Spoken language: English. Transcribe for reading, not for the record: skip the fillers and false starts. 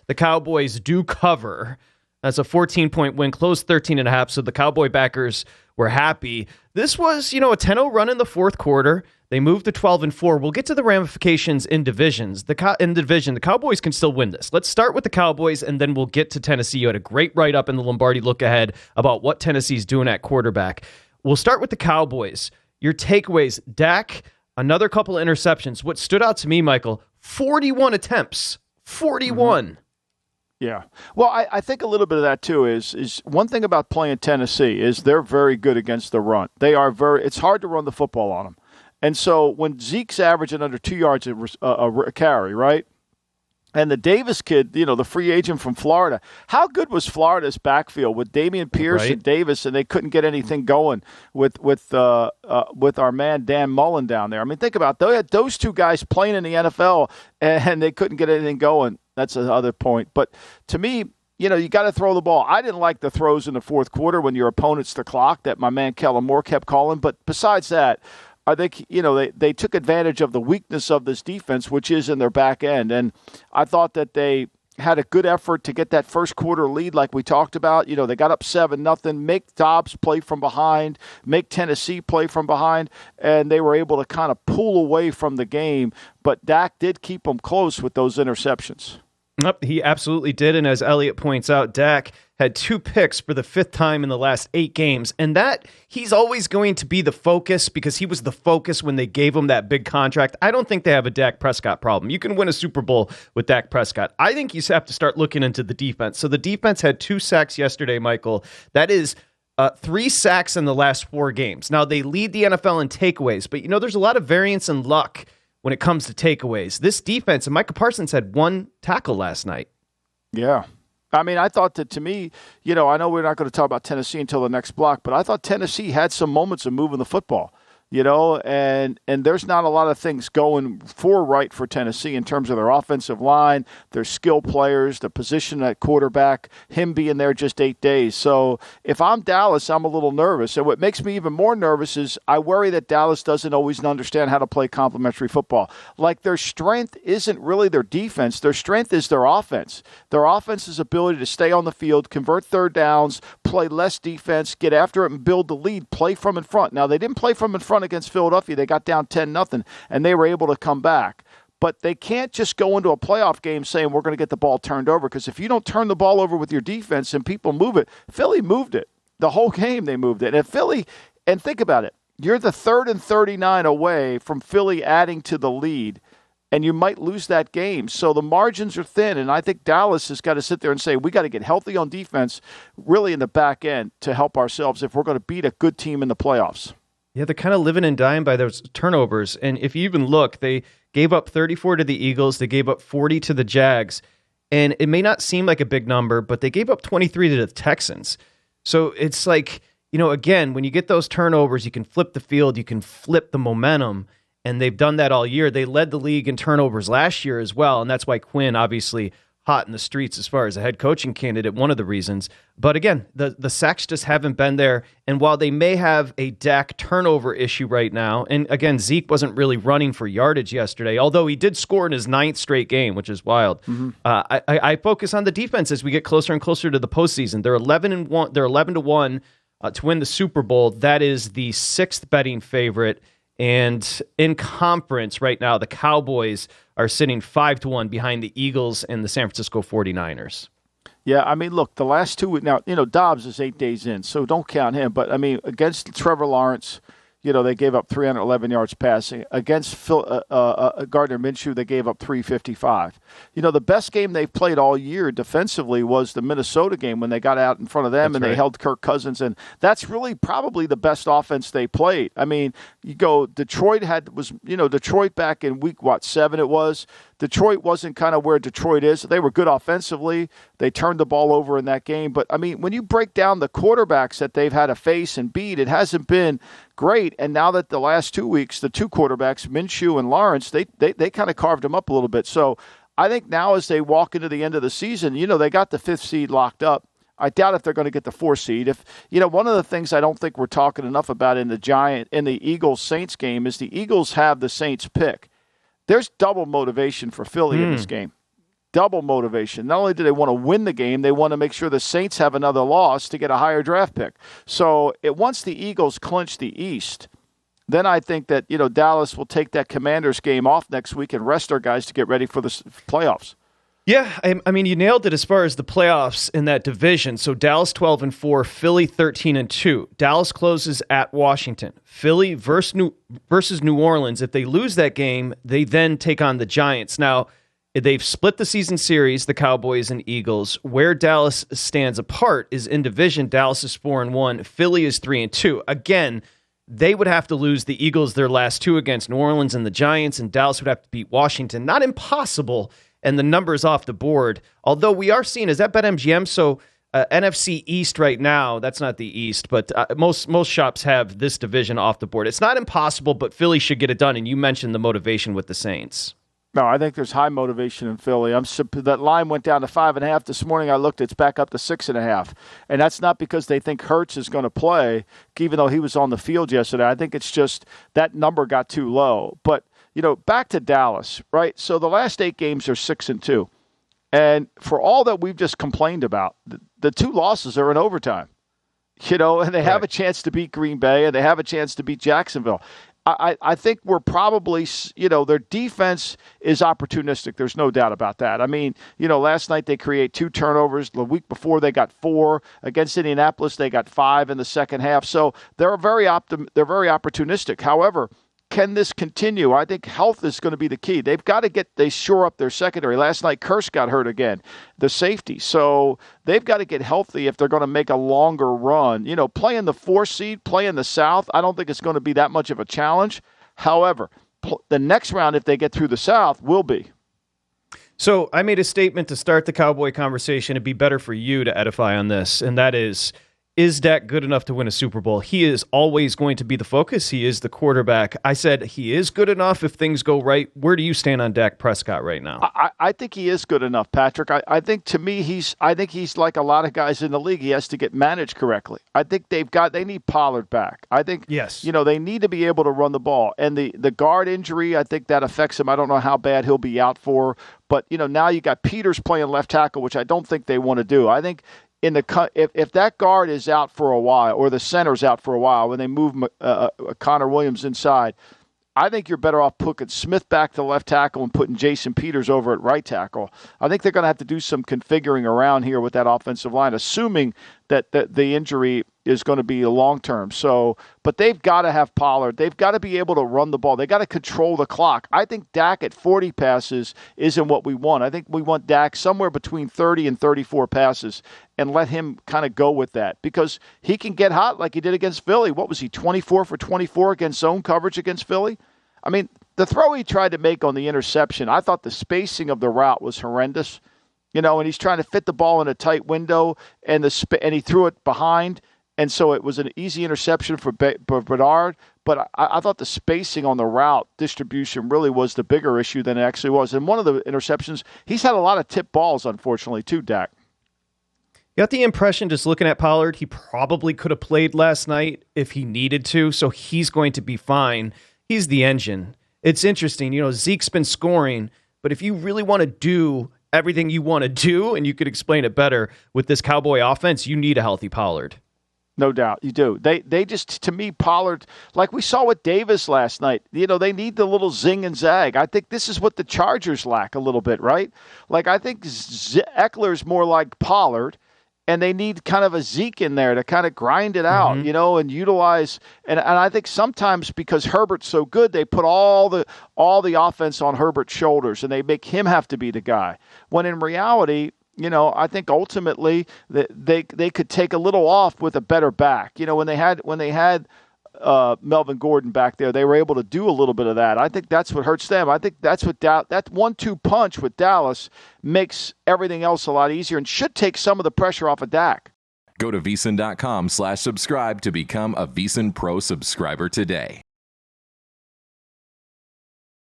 the Cowboys do cover. That's a 14-point win, closed 13.5, so the Cowboy backers were happy. This was, a 10-0 run in the fourth quarter. They moved to 12-4. We'll get to the ramifications in divisions. In the division, the Cowboys can still win this. Let's start with the Cowboys, and then we'll get to Tennessee. You had a great write-up in the Lombardi Look Ahead about what Tennessee's doing at quarterback. We'll start with the Cowboys. Your takeaways, Dak, another couple of interceptions. What stood out to me, Michael, 41 attempts. 41. Mm-hmm. Yeah. Well, I think a little bit of that, too, is one thing about playing Tennessee is they're very good against the run. It's hard to run the football on them. And so when Zeke's averaging under 2 yards a carry, right? And the Davis kid, the free agent from Florida, how good was Florida's backfield with Dameon Pierce and Davis, and they couldn't get anything going with our man Dan Mullen down there. I mean, think about it. They had those two guys playing in the NFL, and they couldn't get anything going. That's the other point. But to me, you got to throw the ball. I didn't like the throws in the fourth quarter when your opponent's the clock that my man Kellen Moore kept calling. But besides that, I think, they took advantage of the weakness of this defense, which is in their back end. And I thought that they had a good effort to get that first quarter lead like we talked about. They got up 7-0, make Dobbs play from behind, make Tennessee play from behind, and they were able to kind of pull away from the game. But Dak did keep them close with those interceptions. Yep, he absolutely did. And as Elliot points out, Dak had 2 picks for the 5th time in the last 8 games. And that he's always going to be the focus because he was the focus when they gave him that big contract. I don't think they have a Dak Prescott problem. You can win a Super Bowl with Dak Prescott. I think you have to start looking into the defense. So the defense had 2 sacks yesterday, Michael. That is 3 sacks in the last 4 games. Now, they lead the NFL in takeaways, but there's a lot of variance in luck when it comes to takeaways. This defense, and Micah Parsons had 1 tackle last night. Yeah. I mean, I thought that to me, I know we're not going to talk about Tennessee until the next block, but I thought Tennessee had some moments of moving the football. And there's not a lot of things going right for Tennessee in terms of their offensive line, their skill players, the position at quarterback, him being there just 8 days. So if I'm Dallas, I'm a little nervous. And what makes me even more nervous is I worry that Dallas doesn't always understand how to play complementary football. Like their strength isn't really their defense. Their strength is their offense. Their offense's ability to stay on the field, convert third downs, play less defense, get after it and build the lead, play from in front. Now, they didn't play from in front against Philadelphia. They got down 10-0, and they were able to come back. But they can't just go into a playoff game saying we're going to get the ball turned over, because if you don't turn the ball over with your defense and people move it, Philly moved it. The whole game they moved it. And think about it, you're the 3rd and 39 away from Philly adding to the lead, and you might lose that game. So the margins are thin, and I think Dallas has got to sit there and say we got to get healthy on defense really in the back end to help ourselves if we're going to beat a good team in the playoffs. Yeah, they're kind of living and dying by those turnovers. And if you even look, they gave up 34 to the Eagles. They gave up 40 to the Jags. And it may not seem like a big number, but they gave up 23 to the Texans. So it's like, again, when you get those turnovers, you can flip the field, you can flip the momentum. And they've done that all year. They led the league in turnovers last year as well. And that's why Quinn, obviously, hot in the streets as far as a head coaching candidate, one of the reasons. But again, the sacks just haven't been there. And while they may have a Dak turnover issue right now, and again, Zeke wasn't really running for yardage yesterday, although he did score in his 9th straight game, which is wild. Mm-hmm. I focus on the defense as we get closer and closer to the postseason. They're 11-1. They're 11-1 to win the Super Bowl. That is the 6th betting favorite. And in conference right now, the Cowboys are sitting 5-1 behind the Eagles and the San Francisco 49ers. Yeah, I mean, look, the last 2 weeks now, Dobbs is 8 days in, so don't count him. But, I mean, against Trevor Lawrence, they gave up 311 yards passing. Against Gardner Minshew, they gave up 355. The best game they've played all year defensively was the Minnesota game when they got out in front of them. That's right. They held Kirk Cousins. And that's really probably the best offense they played. I mean, you go, Detroit back in week, 7 it was. Detroit wasn't kind of where Detroit is. They were good offensively. They turned the ball over in that game. But, I mean, when you break down the quarterbacks that they've had to face and beat, it hasn't been great. And now that the last 2 weeks, the 2 quarterbacks, Minshew and Lawrence, they kind of carved them up a little bit. So I think now as they walk into the end of the season, they got the 5th seed locked up. I doubt if they're going to get the 4th seed. If one of the things I don't think we're talking enough about in the Eagles-Saints game is the Eagles have the Saints pick. There's double motivation for Philly in this game. double motivation. Not only do they want to win the game, they want to make sure the Saints have another loss to get a higher draft pick. So once the Eagles clinch the East, then I think that, Dallas will take that Commanders game off next week and rest our guys to get ready for the playoffs. Yeah, I mean, you nailed it as far as the playoffs in that division. So Dallas 12-4, Philly 13-2. Dallas closes at Washington. Philly versus New Orleans. If they lose that game, they then take on the Giants. Now, they've split the season series, the Cowboys and Eagles. Where Dallas stands apart is in division. Dallas is 4-1. Philly is 3-2. Again, they would have to lose the Eagles their last two against New Orleans and the Giants, and Dallas would have to beat Washington. Not impossible. And the numbers off the board. Although we are seeing, is that BetMGM? So NFC East right now, that's not the East, but most shops have this division off the board. It's not impossible, but Philly should get it done. And you mentioned the motivation with the Saints. No, I think there's high motivation in Philly. That line went down to 5.5 this morning. I looked; it's back up to 6.5, and that's not because they think Hurts is going to play, even though he was on the field yesterday. I think it's just that number got too low. But back to Dallas, right? So the last 8 games are 6-2. And for all that we've just complained about, the 2 losses are in overtime, and they have a chance to beat Green Bay and they have a chance to beat Jacksonville. I think we're probably, their defense is opportunistic. There's no doubt about that. I mean, last night they create 2 turnovers. The week before they got 4. Against Indianapolis, they got 5 in the second half. So they're very opportunistic. However, can this continue? I think health is going to be the key. They've got to shore up their secondary. Last night, Kearse got hurt again, the safety. So they've got to get healthy if they're going to make a longer run. Playing the 4 seed, playing the South, I don't think it's going to be that much of a challenge. However, the next round, if they get through the South, will be. So I made a statement to start the Cowboy conversation. It'd be better for you to edify on this, and that is Dak good enough to win a Super Bowl? He is always going to be the focus. He is the quarterback. I said he is good enough if things go right. Where do you stand on Dak Prescott right now? I think he is good enough, Patrick. I think to me he's like a lot of guys in the league. He has to get managed correctly. I think they need Pollard back. I think yes. They need to be able to run the ball. And the guard injury, I think that affects him. I don't know how bad he'll be out for. But now you got Peters playing left tackle, which I don't think they want to do. I think if that guard is out for a while, or the center's out for a while, when they move Connor Williams inside, I think you're better off putting Smith back to left tackle and putting Jason Peters over at right tackle. I think they're going to have to do some configuring around here with that offensive line, assuming that the injury is going to be a long term. So, but they've got to have Pollard. They've got to be able to run the ball. They got to control the clock. I think Dak at 40 passes isn't what we want. I think we want Dak somewhere between 30 and 34 passes and let him kind of go with that, because he can get hot like he did against Philly. What was he, 24 for 24 against zone coverage against Philly? I mean, the throw he tried to make on the interception, I thought the spacing of the route was horrendous. And he's trying to fit the ball in a tight window, and he threw it behind, and so it was an easy interception for Bedard. But I thought the spacing on the route distribution really was the bigger issue than it actually was. And one of the interceptions, he's had a lot of tip balls, unfortunately, too, Dak. Got the impression, just looking at Pollard, he probably could have played last night if he needed to, so he's going to be fine. He's the engine. It's interesting. Zeke's been scoring, but if you really want to do everything you want to do, and you could explain it better with this Cowboy offense, you need a healthy Pollard. No doubt, you do. They just, to me, Pollard, like we saw with Davis last night, they need the little zing and zag. I think this is what the Chargers lack a little bit, right? Like, I think Eckler's more like Pollard, and they need kind of a Zeke in there to kind of grind it out, and utilize. And I think sometimes because Herbert's so good, they put all the offense on Herbert's shoulders, and they make him have to be the guy. When in reality, I think ultimately they could take a little off with a better back. When they had Melvin Gordon back there, they were able to do a little bit of that. I think that's what hurts them. I think that's what that 1-2 punch with Dallas makes everything else a lot easier and should take some of the pressure off of Dak. Go to VSiN.com/subscribe to become a VSiN Pro subscriber today.